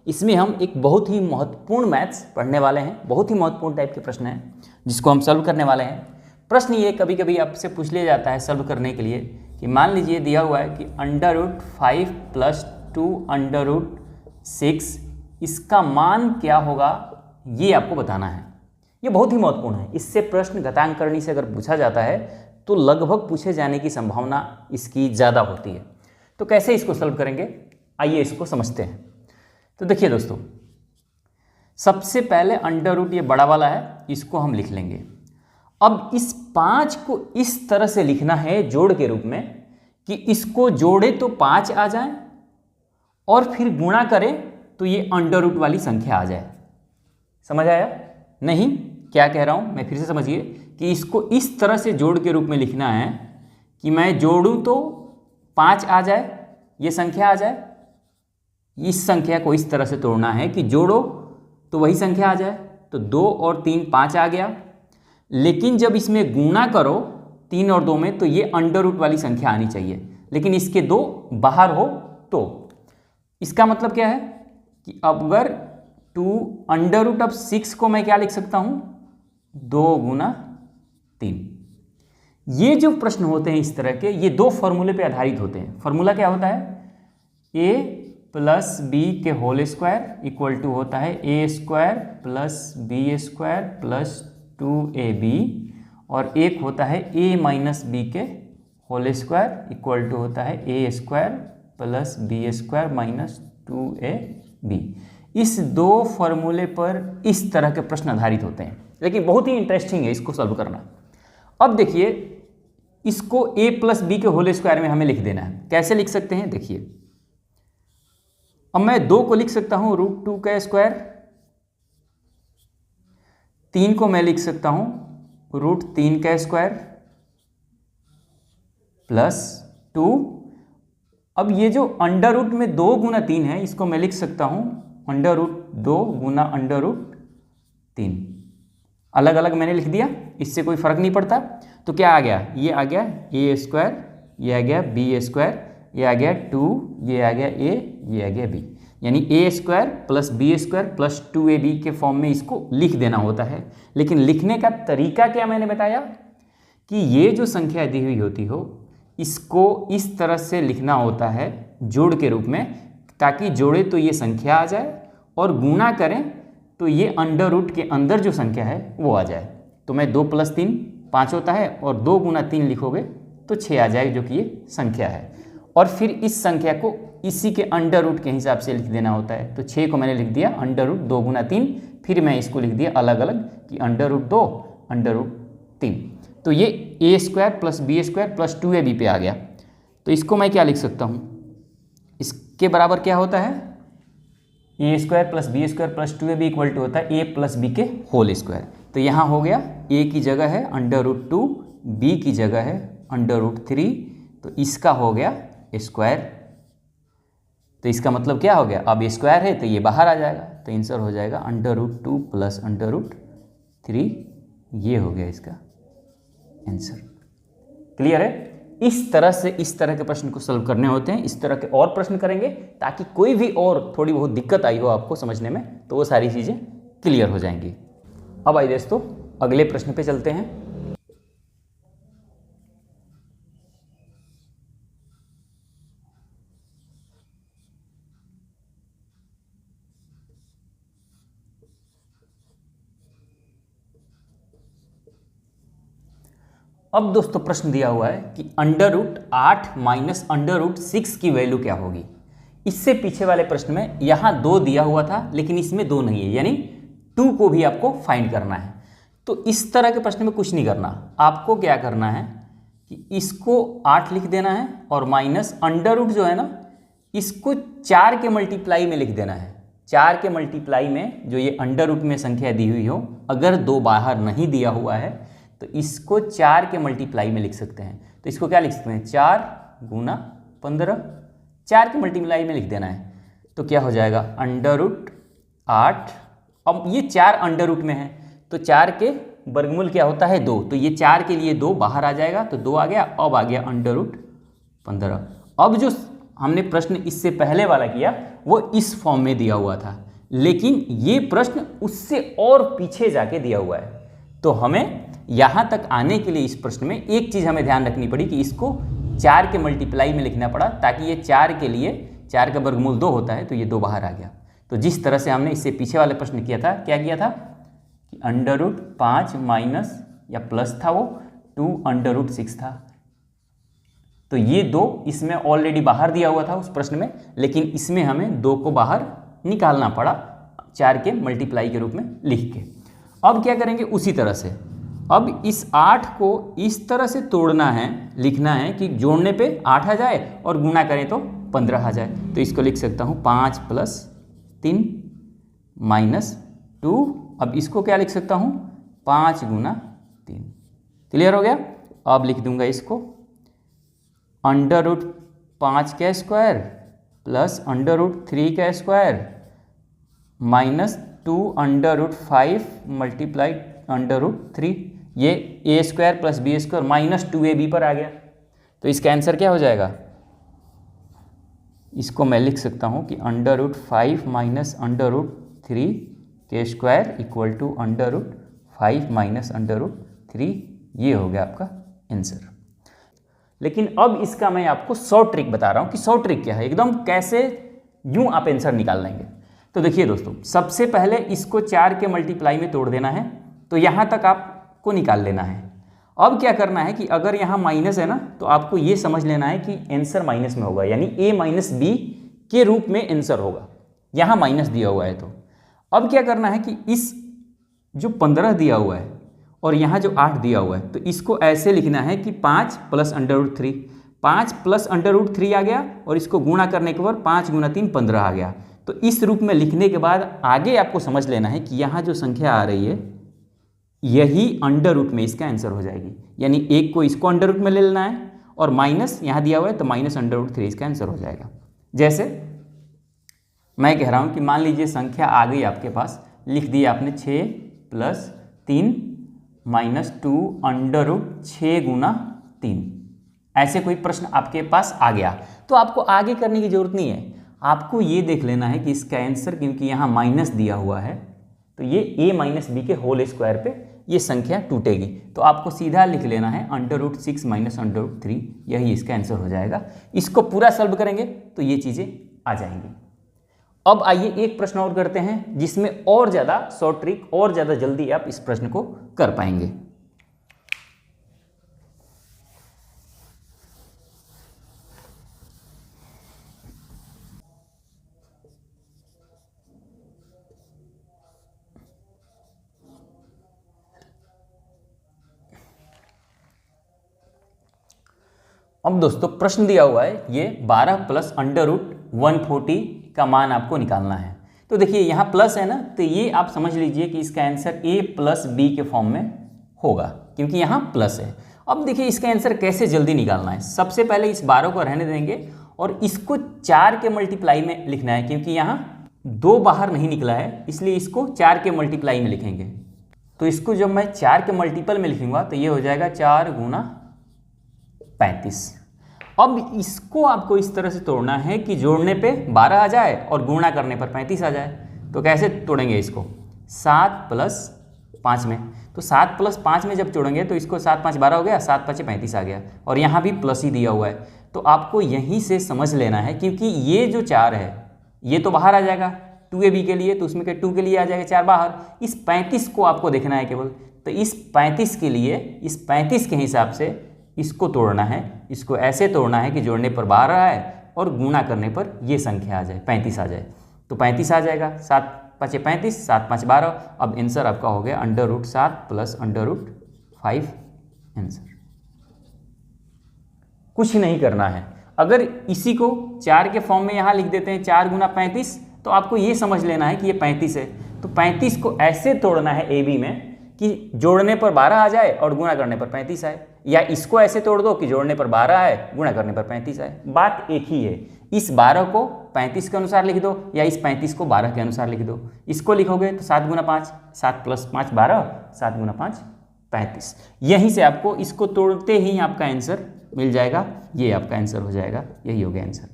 इसमें हम एक बहुत ही महत्वपूर्ण मैथ्स पढ़ने वाले हैं, बहुत ही महत्वपूर्ण टाइप के प्रश्न हैं जिसको हम सॉल्व करने वाले हैं। प्रश्न ये कभी कभी आपसे पूछ लिया जाता है सॉल्व करने के लिए कि मान लीजिए दिया हुआ है कि √5 + 2 √6 इसका मान क्या होगा, ये आपको बताना है। ये बहुत ही महत्वपूर्ण है। इससे प्रश्न घातांकरणी से अगर पूछा जाता है तो लगभग पूछे जाने की संभावना इसकी ज़्यादा होती है। तो कैसे इसको सॉल्व करेंगे, आइए इसको समझते हैं। तो देखिए दोस्तों, सबसे पहले √, ये बड़ा वाला है, इसको हम लिख लेंगे। अब इस 5 को इस तरह से लिखना है जोड़ के रूप में कि इसको जोड़े तो 5 आ जाए और फिर गुणा करें तो ये √ वाली संख्या आ जाए। समझ आया? नहीं, क्या कह रहा हूं मैं फिर से समझिए कि इसको इस तरह से जोड़ के रूप में लिखना है कि मैं जोड़ूं तो 5 आ जाए, ये संख्या आ जाए। इस संख्या को इस तरह से तोड़ना है कि जोड़ो तो वही संख्या आ जाए। तो 2 और 3 5 आ गया, लेकिन जब इसमें गुणा करो 3 और 2 में तो ये √ वाली संख्या आनी चाहिए, लेकिन इसके 2 बाहर हो तो इसका मतलब क्या है कि अगर 2 √ 6 को मैं क्या लिख सकता हूं, 2 × 3। ये जो प्रश्न होते हैं इस तरह के, ये 2 फॉर्मूले पे आधारित होते हैं। फॉर्मूला क्या होता है, a + b के होल स्क्वायर इक्वल टू होता है a² + b² + 2ab, और एक होता है a - b के होल स्क्वायर इक्वल टू होता है a² + b² - 2ab। इस 2 फॉर्मूले पर इस तरह के प्रश्न आधारित होते हैं, लेकिन बहुत ही इंटरेस्टिंग है इसको सॉल्व करना। अब देखिए, इसको a + b के होल स्क्वायर में हमें लिख देना है। कैसे लिख सकते हैं, देखिए, अब मैं 2 को लिख सकता हूं √2 का स्क्वायर, 3 को मैं लिख सकता हूं √3 का स्क्वायर +2। अब ये जो √ में 2 × 3 है, इसको मैं लिख सकता हूं √2 × √3। अलग अलग मैंने लिख दिया, इससे कोई फर्क नहीं पड़ता। तो क्या आ गया, ये आ गया a², ये आ गया b², ये आ गया 2, ये आ गया a, ये आ गया b। यानी a² + b² + 2ab के फॉर्म में इसको लिख देना होता है। लेकिन लिखने का तरीका क्या मैंने बताया कि ये जो संख्या दी हुई होती हो, इसको इस तरह से लिखना होता है जोड़ के रूप में, ताकि जोड़े तो ये संख्या आ जाए और गुणा करें तो ये √ के अंदर जो संख्या है वो आ जाए। तो मैं 2 + 3 5 होता है, और 2 × 3 लिखोगे तो 6 आ जाएगा, जो कि ये संख्या है। और फिर इस संख्या को इसी के √ के हिसाब से लिख देना होता है। तो 6 को मैंने लिख दिया √ 2 × 3, फिर मैं इसको लिख दिया अलग अलग कि √2 √3। तो ये a² + b² + 2ab पे आ गया। तो इसको मैं क्या लिख सकता हूँ, इसके बराबर क्या होता है, a² + b² + 2ab equal to होता है a + b के होल स्क्वायर। तो यहाँ हो गया a की जगह है √2, b की जगह है √3, तो इसका हो गया स्क्वायर। तो इसका मतलब क्या हो गया, अब ये स्क्वायर है तो ये बाहर आ जाएगा, तो आंसर हो जाएगा √2 + √3। ये हो गया इसका आंसर। क्लियर है? इस तरह से इस तरह के प्रश्न को सॉल्व करने होते हैं। इस तरह के और प्रश्न करेंगे ताकि कोई भी और थोड़ी बहुत दिक्कत आई हो आपको समझने में, तो वो सारी चीज़ें क्लियर हो जाएंगी। अब आइए दोस्तों अगले प्रश्न पे चलते हैं। अब दोस्तों प्रश्न दिया हुआ है कि √8 - √6 की वैल्यू क्या होगी। इससे पीछे वाले प्रश्न में यहाँ 2 दिया हुआ था, लेकिन इसमें 2 नहीं है, यानी 2 को भी आपको फाइंड करना है। तो इस तरह के प्रश्न में कुछ नहीं करना, आपको क्या करना है कि इसको 8 लिख देना है और माइनस √ जो है ना, इसको 4 के मल्टीप्लाई में लिख देना है। 4 के मल्टीप्लाई में जो ये √ में संख्या दी हुई हो, अगर 2 बाहर नहीं दिया हुआ है तो इसको 4 के मल्टीप्लाई में लिख सकते हैं। तो इसको क्या लिख सकते हैं, 4 × 15, 4 के मल्टीप्लाई में लिख देना है। तो क्या हो जाएगा √8। अब ये 4 √ में है, तो 4 के वर्गमूल क्या होता है, 2। तो ये 4 के लिए 2 बाहर आ जाएगा, तो 2 आ गया। अब आ गया √15। अब जो हमने प्रश्न इससे पहले वाला किया वो इस फॉर्म में दिया हुआ था, लेकिन ये प्रश्न उससे और पीछे जाके दिया हुआ है। तो हमें यहाँ तक आने के लिए इस प्रश्न में एक चीज़ हमें ध्यान रखनी पड़ी कि इसको 4 के मल्टीप्लाई में लिखना पड़ा, ताकि ये 4 के लिए 4 का वर्गमूल 2 होता है, तो ये 2 बाहर आ गया। तो जिस तरह से हमने इससे पीछे वाले प्रश्न किया था, क्या किया था कि √5 माइनस या प्लस था वो 2 √6 था, तो ये 2 इसमें ऑलरेडी बाहर दिया हुआ था उस प्रश्न में, लेकिन इसमें हमें 2 को बाहर निकालना पड़ा 4 के मल्टीप्लाई के रूप में लिख के। अब क्या करेंगे, उसी तरह से अब इस 8 को इस तरह से तोड़ना है, लिखना है कि जोड़ने पे 8 आ जाए और गुणा करें तो 15 आ जाए। तो इसको लिख सकता हूँ 5 + 3 - 2। अब इसको क्या लिख सकता हूँ 5 × 3। क्लियर हो गया। अब लिख दूंगा इसको √5 का स्क्वायर प्लस √3 का स्क्वायर माइनस 2 √5 मल्टीप्लाई √3, ये a² + b² माइनस 2ab पर आ गया। तो इसका आंसर क्या हो जाएगा, इसको मैं लिख सकता हूँ कि √5 माइनस √3 के स्क्वायर इक्वल टू √5 माइनस √3, ये हो गया आपका आंसर। लेकिन अब इसका मैं आपको शॉर्ट ट्रिक बता रहा हूँ कि शॉर्ट ट्रिक क्या है, एकदम कैसे यूं आप आंसर निकाल लेंगे। तो देखिए दोस्तों, सबसे पहले इसको 4 के मल्टीप्लाई में तोड़ देना है, तो यहाँ तक आपको निकाल लेना है। अब क्या करना है कि अगर यहाँ माइनस है ना, तो आपको ये समझ लेना है कि आंसर माइनस में होगा, यानी a - b के रूप में आंसर होगा। यहाँ माइनस दिया हुआ है, तो अब क्या करना है कि इस जो 15 दिया हुआ है और यहाँ जो 8 दिया हुआ है, तो इसको ऐसे लिखना है कि 5 + √3, 5 + √3 आ गया, और इसको गुणा करने के बाद 5 × 3 15 आ गया। तो इस रूप में लिखने के बाद आगे आपको समझ लेना है कि यहाँ जो संख्या आ रही है यही अंडर रूट में इसका आंसर हो जाएगी, यानी एक को इसको अंडर रूट में ले लेना है और माइनस यहाँ दिया हुआ है तो माइनस √3 इसका आंसर हो जाएगा। जैसे मैं कह रहा हूँ कि मान लीजिए संख्या आ गई आपके पास, लिख दिया आपने 6 + 3 - 2 √6 × 3, ऐसे कोई प्रश्न आपके पास आ गया, तो आपको आगे करने की जरूरत नहीं है, आपको ये देख लेना है कि इसका आंसर, क्योंकि यहाँ माइनस दिया हुआ है तो ये a - b के होल स्क्वायर पे ये संख्या टूटेगी, तो आपको सीधा लिख लेना है √6 माइनस √3, यही इसका आंसर हो जाएगा। इसको पूरा सॉल्व करेंगे तो ये चीज़ें आ जाएंगी। अब आइए एक प्रश्न और करते हैं जिसमें और ज़्यादा शॉर्ट ट्रिक, और ज़्यादा जल्दी आप इस प्रश्न को कर पाएंगे। अब दोस्तों प्रश्न दिया हुआ है ये 12 + √140 का मान आपको निकालना है। तो देखिए यहाँ प्लस है ना, तो ये आप समझ लीजिए कि इसका आंसर a + b के फॉर्म में होगा, क्योंकि यहाँ प्लस है। अब देखिए इसका आंसर कैसे जल्दी निकालना है। सबसे पहले इस 12 को रहने देंगे और इसको 4 के मल्टीप्लाई में लिखना है, क्योंकि यहाँ 2 बाहर नहीं निकला है, इसलिए इसको 4 के मल्टीप्लाई में लिखेंगे। तो इसको जब मैं 4 के मल्टीपल में लिखूंगा तो ये हो जाएगा 4 × 35। अब इसको आपको इस तरह से तोड़ना है कि जोड़ने पे 12 आ जाए और गुणा करने पर 35 आ जाए। तो कैसे तोड़ेंगे इसको, 7 + 5 में, तो 7 + 5 में जब जोड़ेंगे तो इसको 7 × 5 = 12 हो गया, 7 × 5 = 35 आ गया, और यहाँ भी प्लस ही दिया हुआ है। तो आपको यहीं से समझ लेना है, क्योंकि ये जो 4 है ये तो बाहर आ जाएगा 2ab के लिए, तो उसमें के 2 के लिए आ जाएगा 4 बाहर। इस 35 को आपको देखना है केवल, तो इस 35 के लिए, इस 35 के हिसाब से इसको तोड़ना है, इसको ऐसे तोड़ना है कि जोड़ने पर 12 आए और गुणा करने पर ये संख्या आ जाए 35 आ जाए। तो 35 आ जाएगा, 7 × 5 = 35, 7 × 5 = 12। अब आंसर आपका हो गया √7 + √5 आंसर। कुछ नहीं करना है। अगर इसी को 4 के फॉर्म में यहाँ लिख देते हैं 4 × 35, तो आपको ये समझ लेना है कि ये 35 है। तो 35 को ऐसे तोड़ना है AB में कि जोड़ने पर 12 आ जाए और गुणा करने पर 35 आए, या इसको ऐसे तोड़ दो कि जोड़ने पर 12 आए, गुणा करने पर 35 आए। बात एक ही है, इस 12 को 35 के अनुसार लिख दो या इस 35 को 12 के अनुसार लिख दो। इसको लिखोगे तो 7 × 5, 7 + 5 = 12, 7 × 5 = 35। यहीं से आपको इसको तोड़ते ही आपका आंसर मिल जाएगा, ये आपका आंसर हो जाएगा, यही हो गया आंसर।